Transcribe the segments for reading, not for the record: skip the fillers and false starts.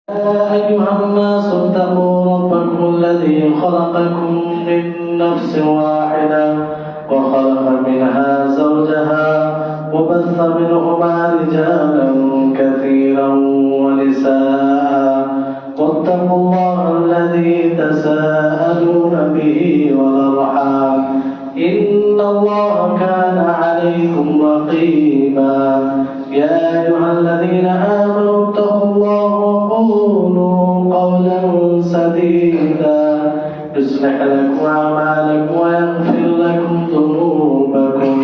يا أيها الناس اتقوا ربكم الذي خلقكم من نفس واحدة وخلق منها زوجها وبث منهما رجالا كثيرا ونساء واتقوا الله الذي تساءلون به والأرحام إن الله كان عليكم رقيبا يا أيها الذين آمنوا اتقوا الله وقولوا قولا سديدا يصلح لكم أعمالكم ويغفر لكم ذنوبكم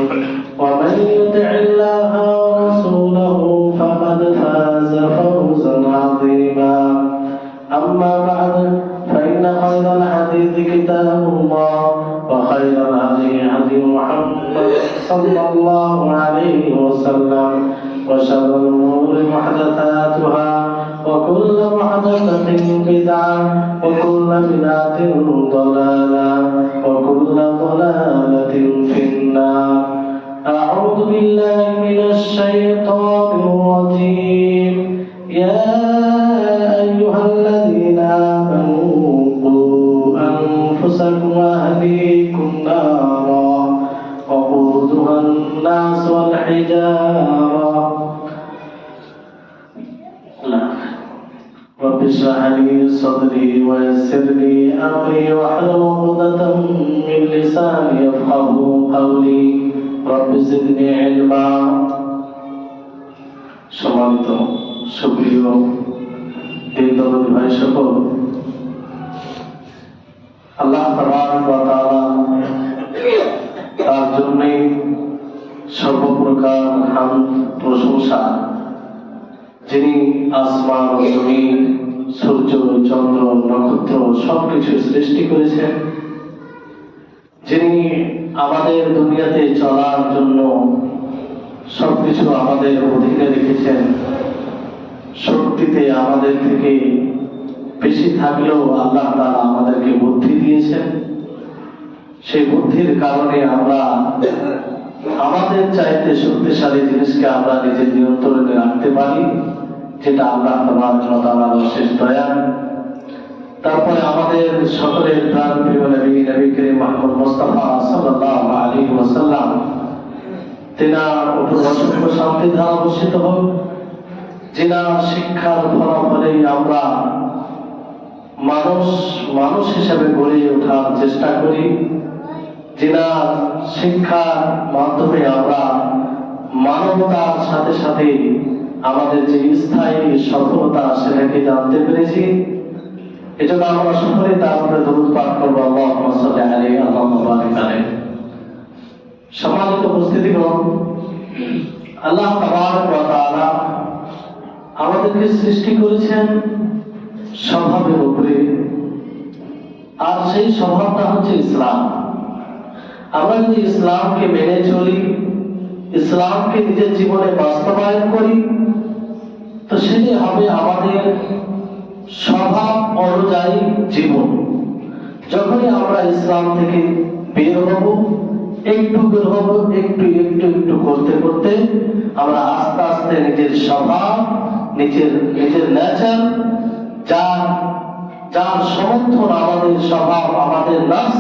ومن يطع الله ورسوله فقد فاز فوزا عظيما أما بعد فإن خير الحديث كتاب الله وخير الهدي هدي محمد صلى الله عليه وسلم وشر الأمور محدثاتها وكل محدثة بدعة وكل بدعة ضلالة وكل ضلالة في النار. أعوذ بالله من الشيطان الرجيم. يا أيها الذين آمنوا قوا أنفسكم وأهليكم نارا وقودها الناس والحجارة رب اشرح لي صدري ويسر لي أمري واحلل عقدة من لساني يفقهوا قولي رب زدني علما। সম্মানিত সুপ্রিয় দিনদরদি ভাই সকল, আল্লাহ তাবারক ওয়া তাআলা তার জন্যই সর্বপ্রকার হামদ প্রশংসা, যিনি আসমান ও জমিন, সূর্য চন্দ্র নক্ষত্র সবকিছু সৃষ্টি করেছেন, যিনি আমাদের দুনিয়াতে চলার জন্য সবকিছু আমাদের অধীনে রেখেছেন। শক্তিতে আমাদের থেকে বেশি থাকলেও আল্লাহ তাআলা আমাদেরকে বুদ্ধি দিয়েছেন। সেই বুদ্ধির কারণে আমরা আমাদের চাইতে শক্তিশালী জিনিসকে আমরা নিজের নিয়ন্ত্রণে রাখতে পারি, যেটা আল্লাহ তাআলার অশেষ দয়া। তারপরে আমাদের সকলের প্রাণপ্রিয় নবী করিম মুহাম্মদ মুস্তাফা সাল্লাল্লাহু আলাইহি ওয়াসাল্লাম, তিনার উপর অসংখ্য শান্তি ধারা বর্ষিত হোক, যিনার শিক্ষার ফলাফলেই আমরা মানুষ হিসেবে গড়ে ওঠার চেষ্টা করি, যিনার শিক্ষার মাধ্যমে আমরা মানবতার সাথে সাথে আমাদের যে স্থায়ী সফলতা সেটাকে জানতে পেরেছি। এজন্য আমরা সকলে তার উপরে দরুদ পাঠ করবো, আল্লাহুম্মা সাল্লি আলাইহি আল্লাহুম্মা বারিক আলাইহি। সম্মানিত উপস্থিতিগণ, আল্লাহ তাবারক ওয়া তাআলা আমাদেরকে সৃষ্টি করেছেন স্বভাবের উপরে, আর সেই স্বভাবটা হচ্ছে ইসলাম। আমরা যদি ইসলামকে মেনে চলি, ইসলামকে নিজের জীবনে বাস্তবায়ন করি, তো সেটি হবে আমাদের স্বভাব অনুযায়ী জীবন। যখনই আমরা ইসলাম থেকে বের হব, একটু বের হব, একটু একটু একটু করতে করতে আমরা আস্তে আস্তে নিজের স্বভাব, নিজের নেচার, যার সমর্থন আমাদের স্বভাব, আমাদের নাস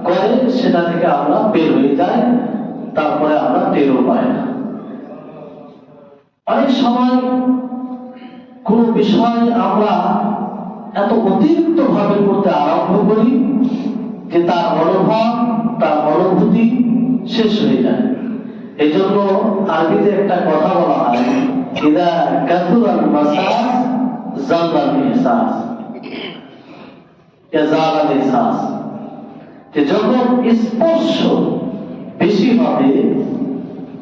করে, সেটা থেকে আমরা বের হয়ে যাই। তারপরে আমরা টেরও পাই না। অনেক সময় কোন বিষয় আমরা এত অতিরিক্ত ভাবে করতে আরম্ভ করি যে তার মনোভাব, তার অনুভূতি শেষ হয়ে যায়। এই জন্য আরবিতে একটা কথা বলা হয়, ইদা কাসুরাল মাসাস জাল্লাল ইহসাস, ইয়াজালাল ইহসাস, যে যখন স্পর্শ বেশি হবে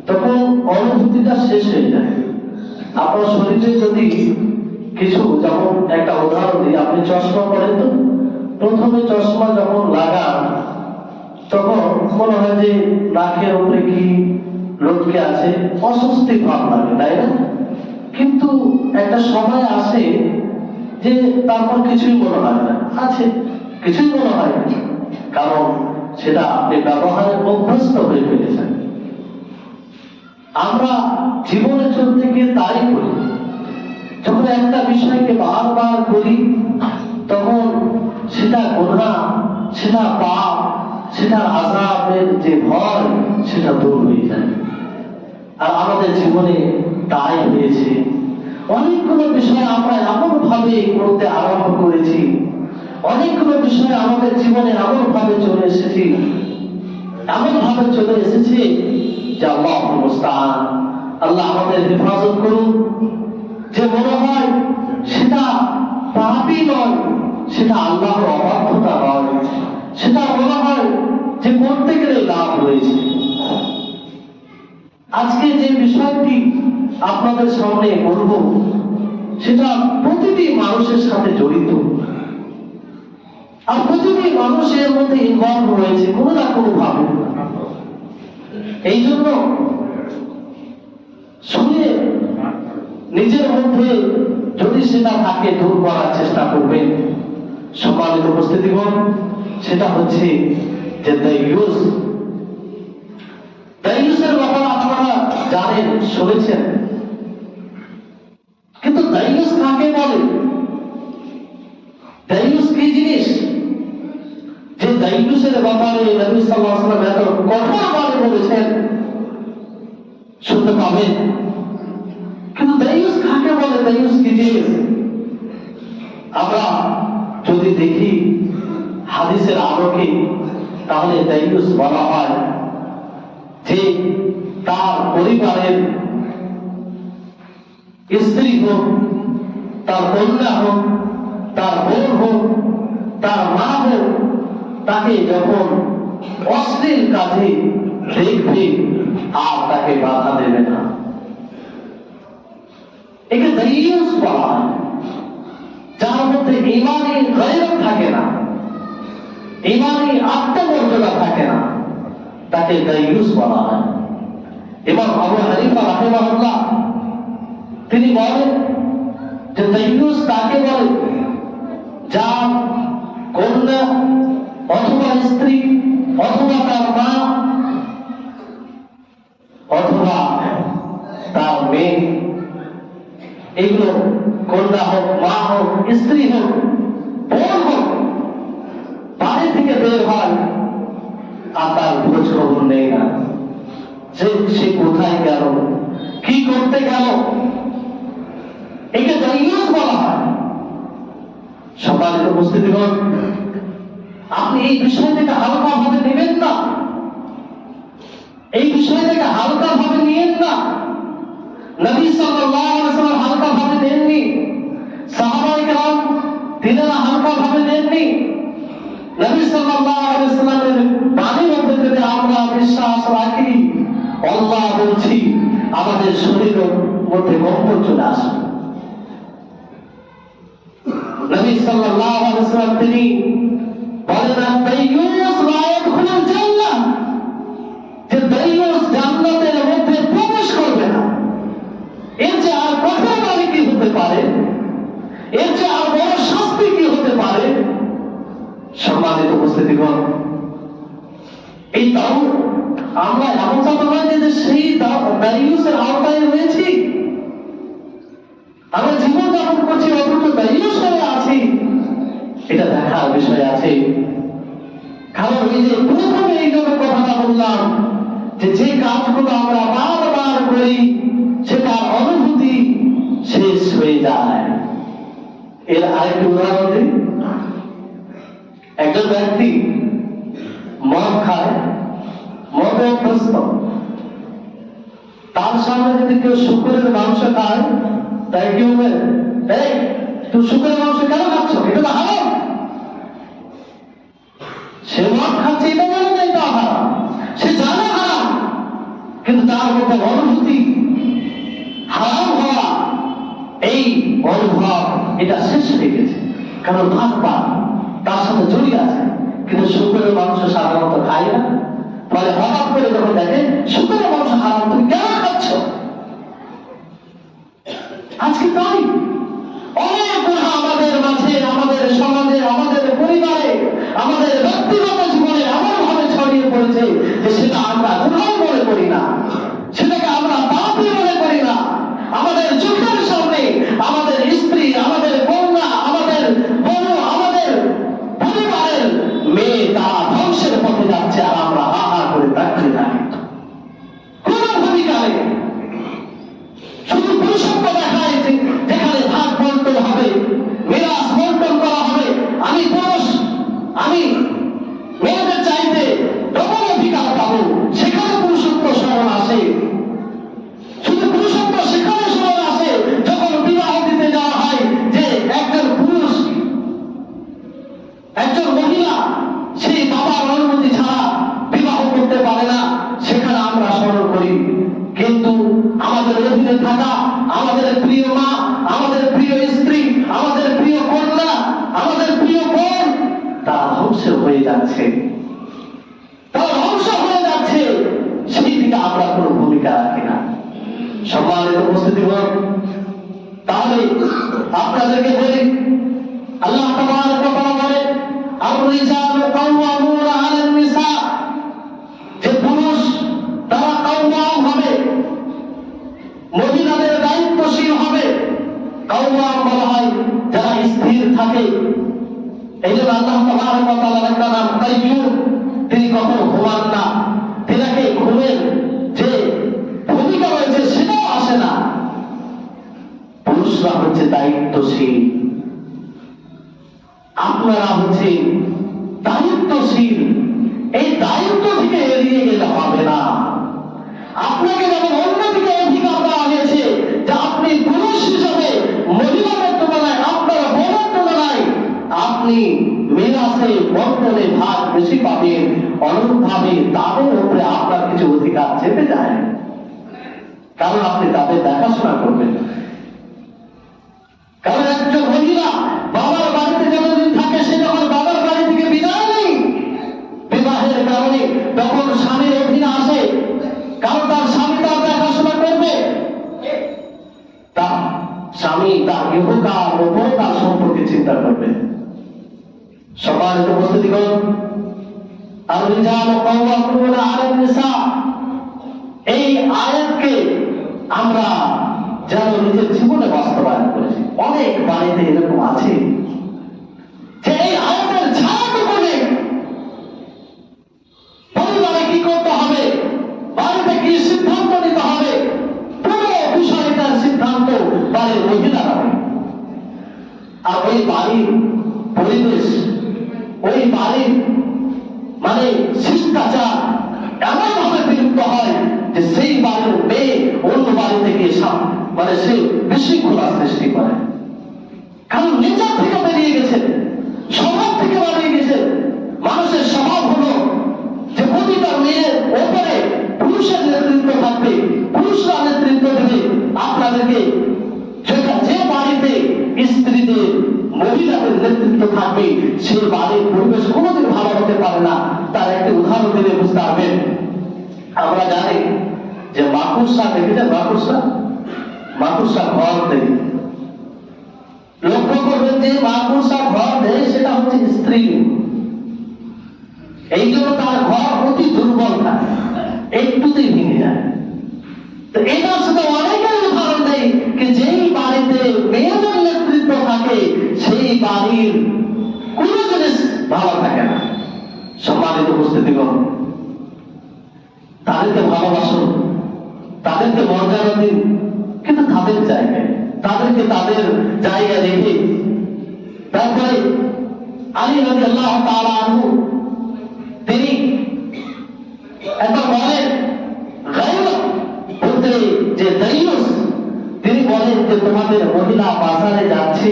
তখন অনুভূতিটা শেষ হয়ে যায়। আপনার শরীরে যদি কিছু, যেমন একটা উদাহরণ দিই, আপনি চশমা পরেন, তো প্রথমে চশমা যখন লাগান তখন মনে হয় যে নাকের উপরে কি লটকে আছে, অস্বস্তি ভাব লাগে, তাই না? কিন্তু একটা সময় আসে যে তারপর কিছুই মনে হয় না, আছে কিছুই মনে হয় না, কারণ সেটা আপনি ব্যবহারে অভ্যস্ত হয়ে ফেলেছেন। আমরা জীবনে চলতে গিয়ে তাই করি। যখন একটা বিষয়কে বারবার করি তখন সেটা গুনাহ, সেটা পাপ, সেটার আযাবের যে ভয় সেটা দূর হয়ে যায়। আর আমাদের জীবনে তাই হয়েছে। অনেকগুলো বিষয় আমরা এমন ভাবে করতে আরম্ভ করেছি, অনেকগুলো বিষয় আমাদের জীবনে এমন ভাবে চলে এসেছে যে আল্লাহুল মুস্তাআন, আল্লাহ আমাদের হেফাজত করুন। যে মনে হয় সেটা পাপই নয়, সেটা আল্লাহর অবাধ্যতা নয়, সেটা মনে হয় যে করতে গেলে লাভ রয়েছে। আজকে যে বিষয়টি আপনাদের সামনে বলবো সেটা প্রতিটি মানুষের সাথে জড়িত, আর প্রতিটি মানুষের মধ্যে ইনভলভ রয়েছে কোনো না কোনো ভাবে। এই জন্য শুনে নিজের মধ্যে যদি সেটা থাকে দূর করার চেষ্টা করবেন। সম্মানিত উপস্থিতিগণ, সেটা হচ্ছে যে দায়ুসের ব্যাপারে আপনারা জানেন, শুনেছেন, কিন্তু দায়ুস কাকে বলে? দায়ুস কি জিনিস? যে দায়ুসের ব্যাপারে নবী সাল্লাল্লাহু আলাইহি ওয়াসাল্লাম এত কঠোরভাবে বলেছেন, শুনতে পাবেন। কিন্তু দায়ুস কাকে বলে? দায়ুস কি জিনিস? আমরা যদি দেখি হাদিসের আলোকে, তাহলে দায়ুস বলা হয় যে তার পরিবারের স্ত্রী হোক, তার কন্যা হোক, তার বোন হোক, তার মা হোক, তাকে যখন অশ্লীল কাজে দেখবে আর তাকে বাধা দেবে না। একে দায়ুস বলা হয়। যার মধ্যে ঈমানি গায়রত থাকে না, ঈমানি আত্মমর্যাদা থাকে না, তাকে দায়ুস বলা হয়। ইমাম আবু হানিফা রাহিমাহুল্লাহ তিনি বলেন যে দায়ুস তাকে বলে যার কন্যা অথবা স্ত্রী অথবা তার মা অথবা তার মেয়ে, এগুলো কন্যা হোক, মা হোক, স্ত্রী হোক, বোন হোক, বাড়ি থেকে বের হয় আর তার খোঁজ খবর নেই না, সে কোথায় গেল, কি করতে গেল, একে দায়ুস বলা হয়। সম্মানিত উপস্থিতিগণ, আপনি এই বিষয়টাকে হালকা ভাবে নেবেন না, এই বিষয়টাকে হালকা ভাবে নিয়েন না। নবী সাল্লাল্লাহু আলাইহি ওয়াসাল্লাম হালকা ভাবে নেননি, সাহাবায়ে কেরাম তিনারা হালকা ভাবে নেননি। নবী সাল্লাল্লাহু আলাইহি ওয়াসাল্লামের বাণীর মধ্যে যদি আমরা বিশ্বাস রাখি, আল্লাহ বলছি আমাদের শরীরের মধ্যে কম্পন চলে আসে। নবী সাল্লাল্লাহু আলাইহি ওয়াসাল্লাম তিনি বলেন দায়ুস লা ইয়াদখুলুল জান্নাহ, যে দায়ুস জান্নাতের মধ্যে প্রবেশ করবে না। এর যে আর কঠোর বাণী কি হতে পারে, এর যে আর বড় শাস্তি কি হতে পারে? সম্মানিত উপস্থিতিগণ, এই দাও আমরা এমন কথা নয় যে সেই দায়ুসের আওতায় রয়েছি, আমরা জীবন যাপন করছি অথচ দায়ুস হয়ে আছি, এটা দেখার বিষয় আছে। কারণ এই যে প্রথমে এই জন্য কথাটা বললাম যে কাজগুলো আমরা বারবার করি সেটার অনুভূতি শেষ হয়ে যায়। এর আরেকটি উদাহরণ দিই। একজন ব্যক্তি মদ খায়, মদে অভ্যস্ত, তার সামনে যদি কেউ শুকরের মাংস খায়, তাই কি হবে? এই তুই শুকরের মাংস কেন খাচ্ছ? এটা তো হারাম। সে মদ খাচ্ছে, এটা জানে না এটা হারাম, সে জানে হারাম, কিন্তু তার মধ্যে অনুভূতি হারাম হওয়া, এই অনুভব এটা শেষ হয়ে গেছে। কারণ ভাগবান তার সাথে জড়িয়ে আছে, কিন্তু শুকরের মাংস সাধারণত খায় না। ফলে হঠাৎ করে যখন দেখে শুকরের মাংস হারাম, তুমি কেন খাচ্ছ? আজকে তাই অনেক গুনাহ আমাদের মাঝে, আমাদের সমাজে, আমাদের পরিবারে, আমাদের ব্যক্তিগত জীবনে এমন ভাবে ছড়িয়ে পড়েছে যে সেটা আমরা গুনাহ মনে করি না, সেটাকে আমরা পাপই মনে করি না। আমাদের চোখের সামনে, আমাদের আমাদের অধীনে থাকা আমাদের প্রিয় মা, আমাদের প্রিয় স্ত্রী, আমাদের প্রিয় কন্যা, আমাদের প্রিয় বোন, তারা ধ্বংস হয়ে যাচ্ছে, তারা ধ্বংস হয়ে যাচ্ছে, সেই দিকে আমরা কোনো ভূমিকা রাখি না। সম্মানিত উপস্থিতিগণ, তাহলে আপনাদেরকে বলি, আল্লাহ তাবারক ওয়া তাআলা বলেন, আর-রিজালু কাওয়ামুনা আলান নিসা, যে পুরুষ তারা কাওয়াম হবে, মহিলাদের দায়িত্বশীল হবে। কাওয়াম বলা হয় যারা স্থির থাকে। এই জন্য আল্লাহ তাবারক ওয়া তাআলার একটা নাম কাইয়্যুম, তিনি কখনো ঘুমান না, তিনাকে ঘুমের যে ভূমিকা রয়েছে সেটাও আসে না। পুরুষরা হচ্ছে দায়িত্বশীল, আপনারা হচ্ছে দায়িত্বশীল। এই দায়িত্ব থেকে এড়িয়ে গেলে হবে না। আপনাকে যেমন অন্যদিকে অধিকার দেওয়া হয়েছে যে আপনি পুরুষ হিসাবে মহিলাদের তুলনায়, আপনার বোনের তুলনায় আপনি মিরাসে বন্টনে ভাগ বেশি পাবেন, অনুরূপভাবে তাদের উপরে আপনার কিছু অধিকার চেপে যায়, কারণ আপনি তাদের দেখাশোনা করবেন। কারণ একজন মহিলা বাবার বাড়িতে যতদিন থাকে, সে যখন বাবার বাড়ি থেকে বিদায় নেই বিবাহের কারণে, তখন স্বামীর অধীনে আসে। কারণ তার স্বামী তার দেখাশোনা করবে, তার স্বামী তার ইহকাল ও পরকাল সম্পর্কে চিন্তা করবে। সম্মানিত উপস্থিতিগণ, আর-রিজালু কাওয়ামুনা আলান নিসা, এই আয়াতকে আমরা যেন নিজের জীবনে বাস্তবায়ন করেছি। অনেক বাড়িতে এরকম আছে যে এই আয়াতের ছায়াটুকু নেই। পরিবারে কি করতে হবে, বাড়িতে কি সিদ্ধান্ত নিতে হবে, পুরো বিষয়টার সিদ্ধান্ত বাড়ির মহিলারা নেয়। আর ওই বাড়ির পরিবেশ, ওই বাড়ির মানে শিষ্টাচার এমন ভাবে বিলুপ্ত হয় যে সেই বাড়ির মেয়ে অন্য বাড়ি থেকে মানে সে বিশৃঙ্খলা সৃষ্টি করে। কারণ নিজের থেকে বেরিয়ে গেছে, স্বভাব থেকে বেরিয়ে গেছে। মানুষের স্বভাব হলো যে প্রতিটা মেয়ের ওপরে পুরুষের নেতৃত্ব থাকবে, পুরুষরা নেতৃত্ব দেবে। আপনাদেরকে যে বাড়িতে স্ত্রীদের, মহিলাদের নেতৃত্ব থাকবে, সেই বাড়ির পরিবেশ কোনোদিন ভালো হতে পারে না। তার একটি উদাহরণ দিলে বুঝতে পারবেন। আমরা জানি যে মাকুসা, দেখেছেন মাকুসা? মাকুসা ঘর দেয়, লক্ষ্য করবেন যে মাকুসা ঘর দেয়, সেটা হচ্ছে স্ত্রী। এই জন্য তার ঘর অতি দুর্বল থাকে, একটুতেই ভেঙে যায়। তো এটার সাথে অনেকের উদাহরণ দেয় যে যেই বাড়িতে মেয়েদের নেতৃত্ব থাকে, সেই বাড়ির কোন জিনিস ভালো থাকে না। সম্মানিত উপস্থিতিগণ, তাদেরকে ভালোবাসুন, তাদেরকে মর্যাদা দিন, কিন্তু তাদের জায়গায়, তাদেরকে তাদের জায়গায় রেখে। তারপরে আলী রাদিয়াল্লাহু তাআলা আনহু তিনি একবার বলেন, গায়রত বলতে যে দাইয়ুস, তিনি বলেন যে তোমাদের মহিলা বাজারে যাচ্ছে,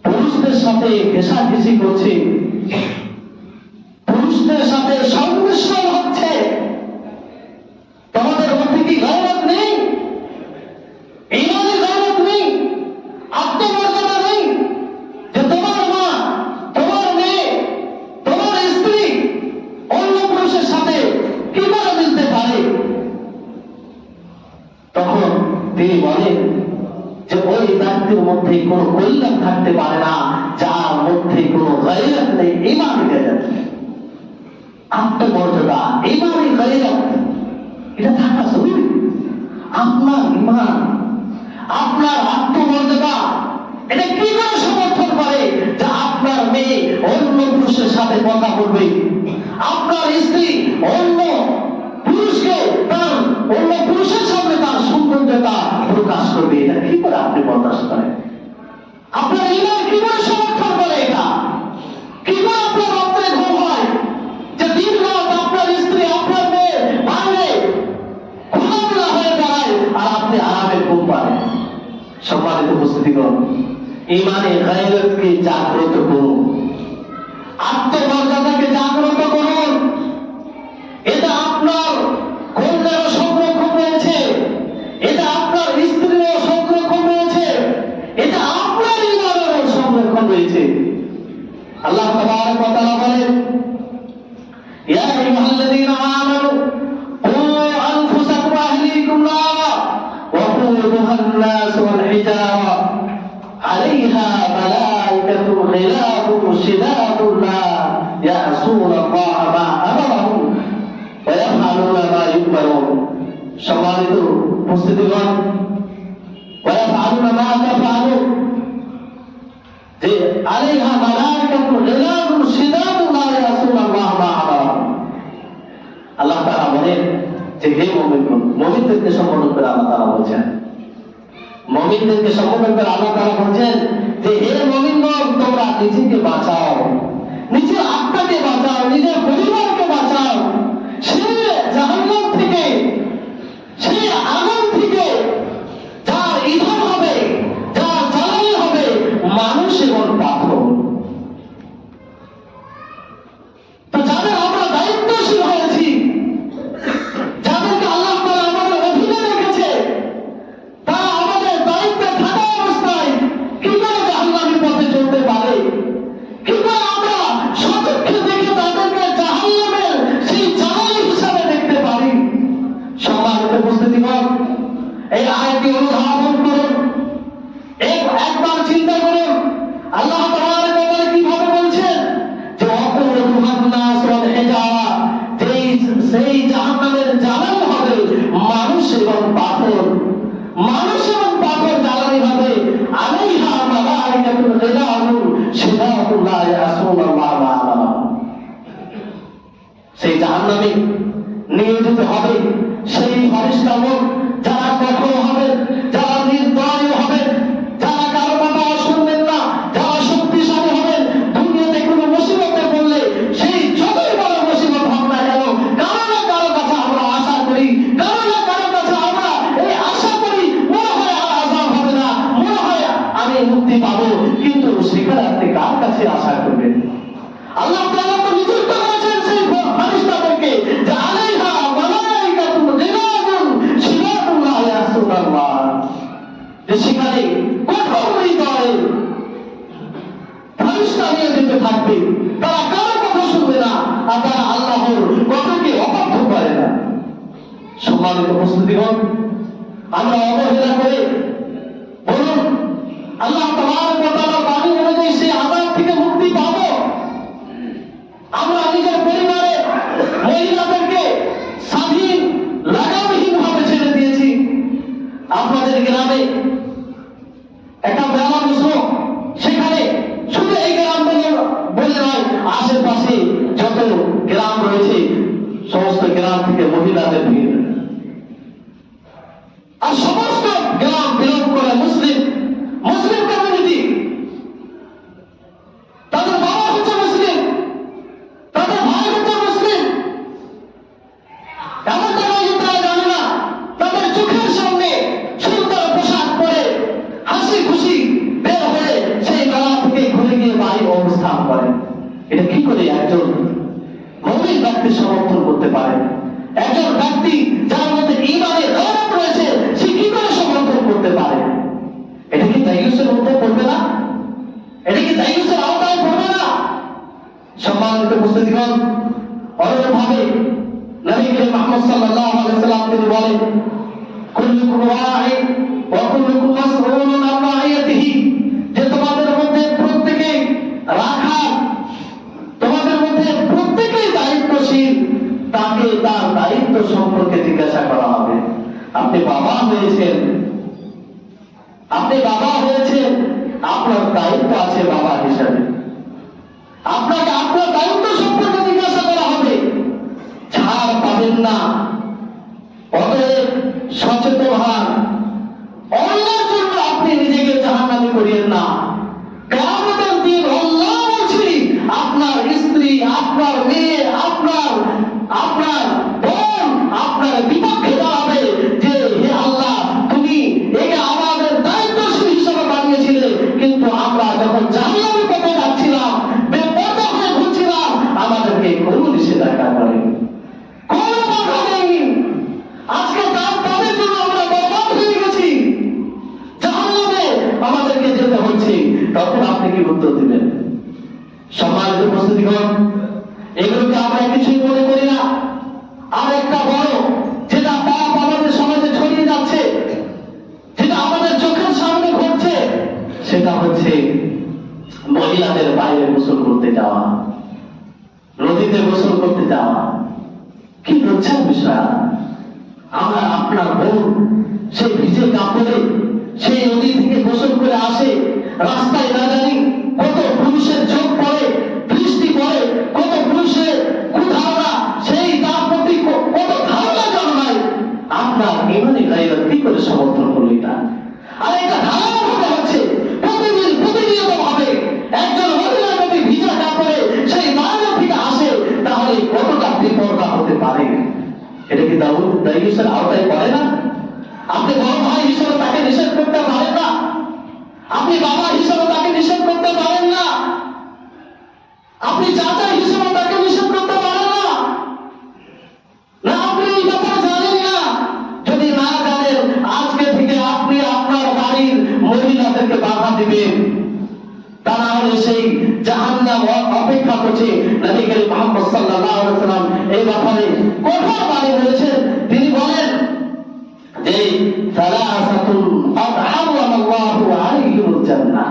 পুরুষদের সাথে ঘেঁষাঘেঁষি করছে, পুরুষদের সাথে সংমিশ্রণ হচ্ছে, তোমাদের মধ্যে কি গায়রত নেই? ঈমানি গায়রত নেই? আত্মমর্যাদা নেই? যে তোমার মা, তোমার মেয়ে, তোমার স্ত্রী অন্য পুরুষের সাথে কি করে মিলতে পারে? তখন তিনি বলেন যে ওই ব্যক্তির মধ্যে কোনো কল্যাণ থাকতে পারে না যার মধ্যে কোনো গায়রত নেই, ঈমানি গায়রত, আত্মমর্যাদা, ঈমানি গায়রত, এটা থাকা জরুরি। আপনার ঈমান, আপনার আত্মমর্যাদা, এটা কি করে সমর্থন করে যে আপনার মেয়ে অন্য পুরুষের সাথে কথা বলবে, আপনার স্ত্রী অন্য পুরুষকে তার অন্য পুরুষের সামনে তার সৌন্দর্যতা প্রকাশ করবে? এটা কি করে আপনি বরদাস্ত করেন? আপনার ঈমান কি করে সমর্থন করে? এটা কি করে আপনার রাত্রে ঘুম হয় যে দিন রাত আপনার স্ত্রী, আপনার মেয়ে বাইরে খোলামেলা হয়ে দাঁড়ায় আর আপনি আরামে ঘুম পান? সম্মানিত উপস্থিতিগণ, ঈমানে গায়রতকে জাগ্রত করুন, আত্মমর্যাদাকে জাগ্রত করুন। এটা আপনার কল্যাণ সংরক্ষণ রয়েছে। রয়েছে। আল্লাহ তাবারক ওয়া তাআলা বলেন, ইয়া আইয়ুহাল্লাযীনা আমানু কু আনফুসাকুম ওয়া আহলিকুম নারা ওয়া কুদুহা আন-নাস ওয়াল হিজারা আলাইহা মালাইকাতুন গিলাযুন শিদাদুন লা ইয়াসুনাল্লাহা মা আমারাহুম ওয়া ইয়াফআলুনা মা ইউমারুন। সম্মানিত উপস্থিতিগণ, ওয়া ইয়াফআলুনা মা তাফআলুন, যে আলাইহা মালাইকাতুন গিলাযুন শিদাদুন লা ইয়াসুনাল্লাহা মা আমারাহুম। আল্লাহ তাআলা বলেন যে হে মুমিনগণ, মুমিনদেরকে সম্বোধন করে আল্লাহ তাআলা বলেন, মুমিনদেরকে সম্বোধন করে আল্লাহ তাআলা বলেন যে হে মুমিনগণ, তোমরা নিজেকে বাঁচাও, নিজের আত্মাকে বাঁচাও, নিজের পরিবারকে বাঁচাও সেই জাহান্নাম থেকে, সেই আগুন থেকে যার ইন্ধন হবে, যার জ্বালানি হবে মানুষ এবং পাথর। তো যাদের আমরা দায়িত্বশীল হয়েছি, যাদেরকে আল্লাহ তাআলা আমাদের অধীনে রেখেছে, তারা আমাদের দায়িত্বে থাকা অবস্থায় কি করে জাহান্নামের পথে চলতে পারে? কি করে আমরা সচক্ষে দেখে তাদেরকে জাহান্নামের সেই জ্বালানি হিসাবে দেখতে পারি? সম্মানিত উপস্থিতিগণ, এই আয়াতটি অনুধাবন করুন, একবার চিন্তা করুন আল্লাহ তাআলা কিভাবে বলছেন যে ওয়াকুদুহান নাস ওয়াল হিজারা, সেই জাহান্নামের জ্বালানি হবে মানুষ এবং পাথর, মানুষ এবং পাথর জ্বালানি হবে। আলাইহা মালাইকাতুন গিলাযুন শিদাদুন লা ইয়াসুনাল্লাহা মা আমারাহুম। সেই জাহান্নামে নিয়োজিত হবে সেই ফেরেশতাগণ যারা কঠোর হবে, যারা নির্দয় হবে, যারা কারো কথা শুনবেন না, যারা শক্তিশালী হবেন। দুনিয়াতে কোনো মুসিবতে পড়লে সেই যতই বড় মুসিবত হোক না কেন, কারো না কারো কাছে আমরা আশা করি, কারো না কারো কাছে আমরা এই আশা করি মনে হয় আর আযাব হবে না, মনে হয় আমি মুক্তি পাবো। কিন্তু সেখানে আপনি কার কাছে আশা করবেন? আল্লাহ তাআলা তো নিযুক্ত করেছেন সেই ফেরেশতাদেরকে যে আলাইহা মালাইকাতুন গিলাযুন শিদাদুন লা ইয়াসুনাল্লাহ, যে সেখানে কঠোর হৃদয় ফেরেশতা নিয়োজিত থাকবে, তারা কারো কথা শুনবে না আর তারা আল্লাহর কথাকে অবাধ্য করে না। সম্মানিত উপস্থিতিগণ, আমরা অবহেলা করে বলুন আল্লাহ তাবারক ওয়া তাআলার বাণী অনুযায়ী সেই আযাব থেকে মুক্তি পাবো? আমরা নিজের পরিবারে মহিলাদেরকে স্বাধীন লাগামহীন ভাবে ছেড়ে দিয়েছি। আপনাদের গ্রামে একটা মেলা বসলো, সেখানে শুধু এই গ্রাম বলে নয়, আশেপাশে যত গ্রাম রয়েছে সমস্ত গ্রাম থেকে মহিলাদের ভিড়, আর সমস্ত গ্রাম বিলং করে মুসলিম কমিউনিটি। তাদের বাবা হচ্ছে মুসলিম, তাদের ভাই হচ্ছে মুসলিম, এমন নয় যে তারা জানে না। তাদের চোখের সামনে সুন্দর পোশাক পরে হাসি খুশি বের হয়ে সেই মেলা থেকে ঘুরে গিয়ে বাড়ি অবস্থান করে। এটা কি করে একজন মুমিন ব্যক্তি সমর্থন করতে পারে? একজন ব্যক্তি যার মধ্যে ঈমানের গৌরব রয়েছে, সে কি করে সমর্থন করতে পারে? এটা কি দায়ুসের মধ্যে পড়বে না? এটা কি দায়ুসের আওতায় পড়বে না? সম্মানিত উপস্থিতিগণ, অনুরূপভাবে নবী করিম মুহাম্মদ সাল্লাল্লাহু আলাইহি ওয়াসাল্লাম তিনি বলেন, কুল্লুকুম রাঈন ওয়া কুল্লুকুম মাসউলুন আন রাঈয়াতিহি, যে তোমাদের মধ্যে প্রত্যেকেই রাখাল, তোমাদের মধ্যে প্রত্যেকেই দায়িত্বশীল, তাকে তার দায়িত্ব সম্পর্কে জিজ্ঞাসা করা হবে। আপনি বাবা হয়েছেন, আপনার দায়িত্ব আছে বাবা হিসাবে, আপনাকে আপনার দায়িত্ব সম্পর্কে জিজ্ঞাসা করা হবে, ছাড় পাবেন না। অতএব সচেতন হন, অন্যের জন্য আপনি নিজেকে জাহান্নামী করিয়েন না। কিয়ামতের দিন আল্লাহ বলছি, আপনার স্ত্রী, আপনার মেয়ে, আপনার বোন আপনার বিপক্ষে দাঁড়াবে যে হে আল্লাহ, তুমি একে আমাদের দায়িত্বশীল হিসেবে বানিয়েছিলে, কিন্তু আমরা যখন জাহান্নামের পথে যাচ্ছিলাম, বেপরোয়া হয়ে ঘুরছিলাম, আমাদেরকে কোনো নিষেধাজ্ঞা করেনি, কোনো বাধা দেয়নি। আজকে তাদের জন্য আমরা বরবাদ হয়ে গেছি, জাহান্নামে আমাদেরকে যেতে হচ্ছে। তখন আপনি কি উত্তর দিবেন? সম্মানিত উপস্থিতিগণ, এগুলোকে আমরা কিছুই মনে করি না। আর একটা বড় যেটা পাপ আমাদের সমাজে ছড়িয়ে যাচ্ছে, যেটা আমাদের চোখের সামনে ঘটছে, সেটা হচ্ছে মহিলাদের বাইরে গোসল করতে যাওয়া, নদীতে গোসল করতে যাওয়া। কি লজ্জার বিষয়! আমার আপনার বোন সেই ভিজে কাপড়ে সেই নদী থেকে গোসল করে আসে, রাস্তায় না জানি কত পুরুষের চোখ পড়ে, দৃষ্টি পড়ে, কত পুরুষের কুধারণা, সেই তার প্রতি কত ধারণা জন্মায়। আপনার ইমানি গাইরা কি করে সমর্থন করলো এটা? আর এটা ধারণা হতে হচ্ছে প্রতিদিন প্রতিনিয়ত ভাবে একজন মহিলা যদি ভিজা কাপড়ে সেই বাইরে থেকে আসে, তাহলে কতটা বিপর্দা হতে পারে। এটা কি দায়ুসের আওতায় পড়ে না? আপনি বড় ভাই হিসেবে তাকে নিষেধ করতে পারেন না, আপনি বাবা হিসেবে তাকে নিষেধ করতে পারেন না, আপনি চাচা হিসেবে তাকে নিষেধ করতে পারেন না। না, আপনি এই ব্যাপারে জানেন না। যদি না জানেন, আজকে থেকে আপনি আপনার বাড়ির মহিলাদেরকে বাধা দিবেন, তা না হলে সেই জাহান্নাম অপেক্ষা করছে। নবী করিম মুহাম্মদ সাল্লাল্লাহু আলাইহি ওয়াসাল্লাম এই ব্যাপারে কঠোর বাণী বলেছেন। তিনি বলেন যে সালাসাতুন ক্বাদ হারামাল্লাহু আলাইহিমুল জান্নাহ,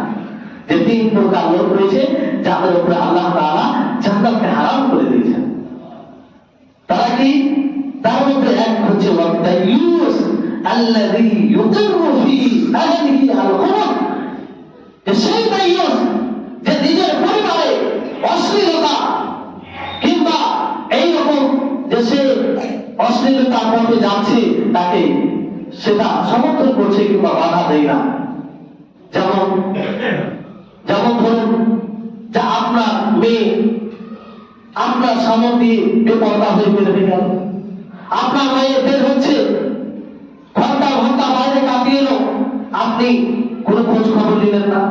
যে তিন প্রকার লোক রয়েছে যাদের উপরে আল্লাহ তাআলা জান্নাতকে হারাম করে দিয়েছেন। তারা কি? তার মধ্যে এক হচ্ছে ওয়াদাইয়ুস আল্লাযী ইউকিরু ফি আহলিহি আল-খুমুর, যে সেই দাইয়ুস যে নিজের পরিবারে অশ্লীলতা কিংবা এইরকম যে সে অশ্লীলতার পথে যাচ্ছে, তাকে সেটা সমর্থন করছে কিংবা বাধা দেয় না। যেমন ধরুন যে আপনার মেয়ে আপনার সামনে দিয়ে বেপরদা হয়ে বেরোবে গেল, আপনার মেয়ে বের হচ্ছে, ঘন্টা ঘন্টা বাইরে কাটিয়ে এলো, আপনি কোনো খোঁজ খবর নিলেন না।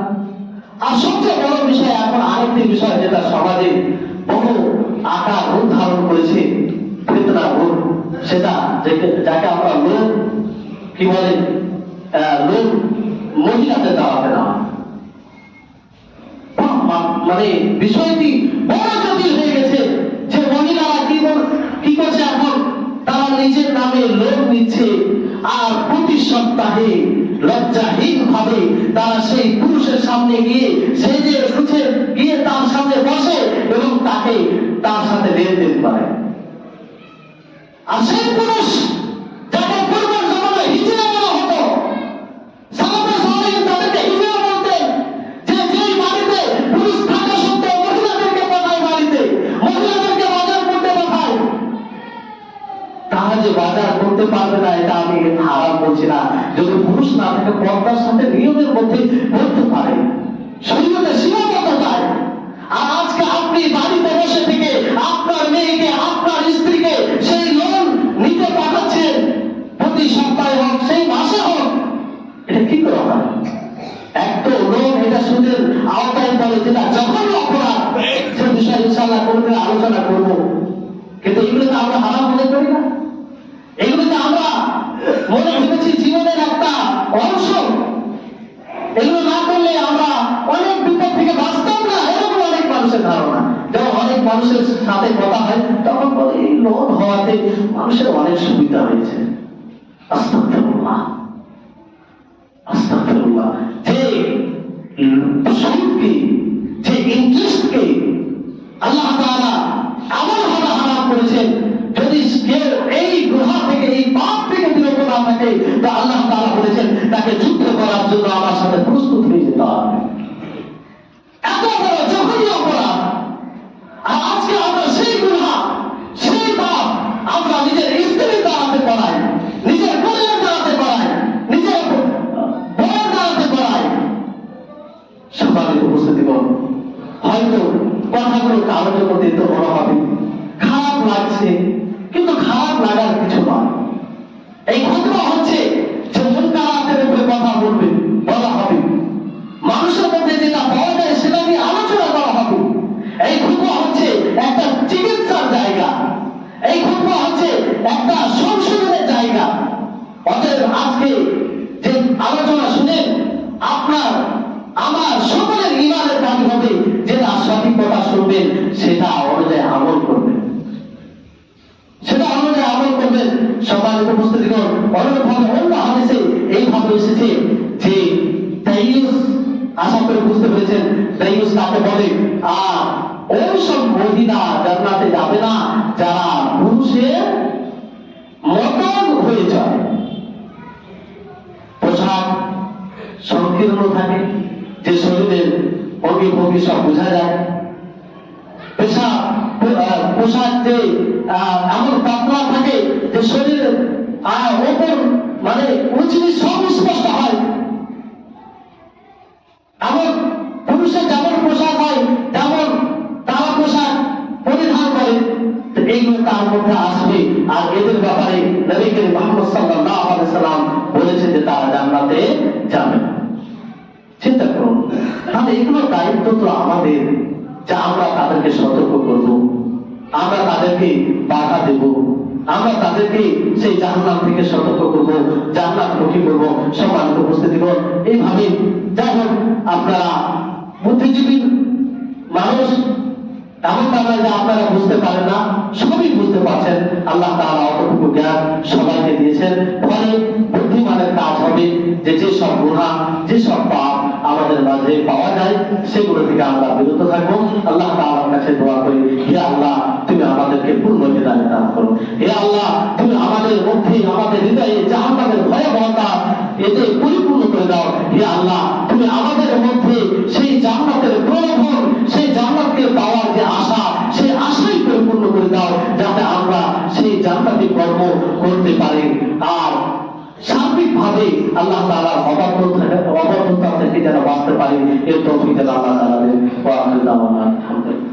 আর সবচেয়ে বড় বিষয়, এখন আরেকটি বিষয় যেটা সমাজে বহু আকার রূপ ধারণ করেছে, ফিতনা রূপ, সেটা যাকে আমরা লোক কি বলে, লোক মহিলাদের দাওয়াতে দেওয়া। মানে বিষয়টি বড় জটিল হয়ে গেছে যে মহিলারা কি করছে এখন, তারা নিজের নামে লোক নিচ্ছে, আর প্রতি সপ্তাহে লজ্জাহীন ভাবে তারা সেই পুরুষের সামনে গিয়ে সেজে গুছে গিয়ে তার সামনে বসে এবং তাকে তার সাথে লেনদেন করে। আর সেই পুরুষ যাকে পূর্বের জমানায় হিজড়া বলা হতো, সাহাবা সাহাবীরা তাদেরকে হিজড়া বলতেন, যে যেই বাড়িতে পুরুষ থাকা সত্ত্বেও মহিলাদেরকে পাঠায়, বাড়িতে মহিলাদেরকে বাজার করতে পাঠায়, তারা যে বাজার করতে পারবে না এটা আমি হারাম বলছি না। যদি পুরুষ না থাকে পর্দার সাথে নিয়মের মধ্যে করতে পারে, শরীয়তের সীমাবদ্ধতায়। আর আজকে আপনি বাড়িতে বসে থেকে আপনার মেয়েকে, আপনার স্ত্রীকে সেই লোন নিতে পাঠাচ্ছেন, প্রতি সপ্তাহে হোক, সেই মাসে হোক। এটা কি করে হয়? এক তো লোন, এটা সুদের আওতায় পড়ে, যেটা জঘন্য অপরাধ। সে বিষয়ে ইনশাআল্লাহ কোনদিন আলোচনা করব। কিন্তু এগুলোকে আমরা হারাম মনে করি না, এগুলোকে আমরা মনে ভেবেছি জীবনের একটা অংশ। এগুলো না করলে আমরা অনেক বিপদ থেকে বাঁচতাম না, এরকম অনেক মানুষের ধারণা। যখন অনেক মানুষের সাথে কথা হয় তখন বলে এই লোন হওয়াতে মানুষের অনেক সুবিধা হয়েছে। আস্তাগফিরুল্লাহ, আস্তাগফিরুল্লাহ। যে সুদকে, যে ইন্টারেস্টকে আল্লাহ তাআলা এমনভাবে হারাম করেছেন, যদি কেউ এই গুনাহ থেকে, এই পাপ থেকে বিরত না থাকে, তো আল্লাহ তাআলা বলেছেন তাকে যুদ্ধ করার জন্য আমার সাথে প্রস্তুত হয়ে যেতে হবে। এত বড় জঘন্য অপরাধ। আর আজকে আমরা সেই গুনাহ, সেই পাপ আমরা নিজের স্ত্রীর দ্বারাতে করাই, নিজের পরিবার দ্বারাতে করাই, নিজের বউয়ের দ্বারাতে করাই। সম্মানিত উপস্থিতিগণ, হয়তো কথাগুলো কাগজের মধ্যে তো বড় হবে, খারাপ লাগছে, কিন্তু খারাপ লাগার কিছু নয়। এই খুতবা হচ্ছে যে মুনকারাতের উপরে কথা বলা হবে, মানুষের মধ্যে যেটা পাওয়া যায় সেটা নিয়ে আলোচনা করা হবে। এই খুতবা হচ্ছে একটা চিকিৎসার জায়গা, এই খুতবা হচ্ছে একটা সংশোধনের জায়গা। অতএব আজকে যে আলোচনা শুনে আপনার আমার সকলের দিয়েছেন সেটা অনুযায়ী আমল করবেন, সেটা অনুযায়ী আমল করবেন। সম্মানিত উপস্থিতিগণ, অন্যভাবে অন্য হাদিসে এইভাবে এসেছে যে দাইয়ুস, আশা করে বুঝতে পেরেছেন দাইয়ুস কাকে বলে। আর ওই সব মহিলা জান্নাতে যাবে না যারা পুরুষের মতন হয়ে যায়, পোশাক সংকীর্ণ থাকে, যে শরীরের অঙ্গে ভঙ্গি সব বোঝা যায়, পোশাক যে এমন পাতলা থাকে যে শরীরের ওপর মানে উঁচু সব স্পষ্ট হয়, এমন পুরুষের যেমন পোশাক হয় তেমন তারা পোশাক পরিধান করে, এইগুলো তার মধ্যে আসবে। আর এদের ব্যাপারে নবী করিম মুহাম্মদ সাল্লাল্লাহু আলাইহি সাল্লাম বলেছেন যে তারা জান্নাতে যাবে। চিন্তা করুন, তাহলে এগুলো দায়িত্ব তো আমাদের, যা আমরা তাদেরকে সতর্ক করব, আমরা তাদেরকে বাধা দেব, আমরা তাদেরকে সেই জাহান্নাম থেকে সতর্ক করব, জান্নাতমুখী করব। সম্মানিত উপস্থিতিগণ, এইভাবে যাই হোক, আপনারা বুদ্ধিজীবী মানুষ, এমনটা নয় যে আপনারা বুঝতে পারেন না, সবই বুঝতে পারছেন। আল্লাহ তাআলা অতটুকু জ্ঞান সবাইকে দিয়েছেন। ফলে বুদ্ধিমানের কাজ হবে যে যেসব গুনাহ, যেসব পাপ আমাদের মাঝে পাওয়া যায় সেগুলো থেকে আমরা বিরত থাকবো। আল্লাহ তাআলার কাছে দোয়া করি, হে আল্লাহ তুমি আমাদেরকে পূর্ণ হিদায়াত দান করো। হে আল্লাহ তুমি আমাদের মধ্যে, আমাদের হৃদয়ে জাহান্নামের ভয়াবহতা এতে পরিপূর্ণ করে দাও। হে আল্লাহ তুমি আমাদের মধ্যে সেই জান্নাতের প্রলোভন, সেই জান্নাতকে পাওয়ার যে আশা, সেই আশাই পরিপূর্ণ করে দাও, যাতে আমরা সেই জান্নাতি কর্ম করতে পারি আর সার্বিকভাবে আল্লাহ তাআলার অবাধ্যতা থেকে যেন বাঁচতে পারি। এর তৌফিক যেন আল্লাহ তাআলা দেন। ওয়া আখিরু দাওয়ানা আলহামদুলিল্লাহ।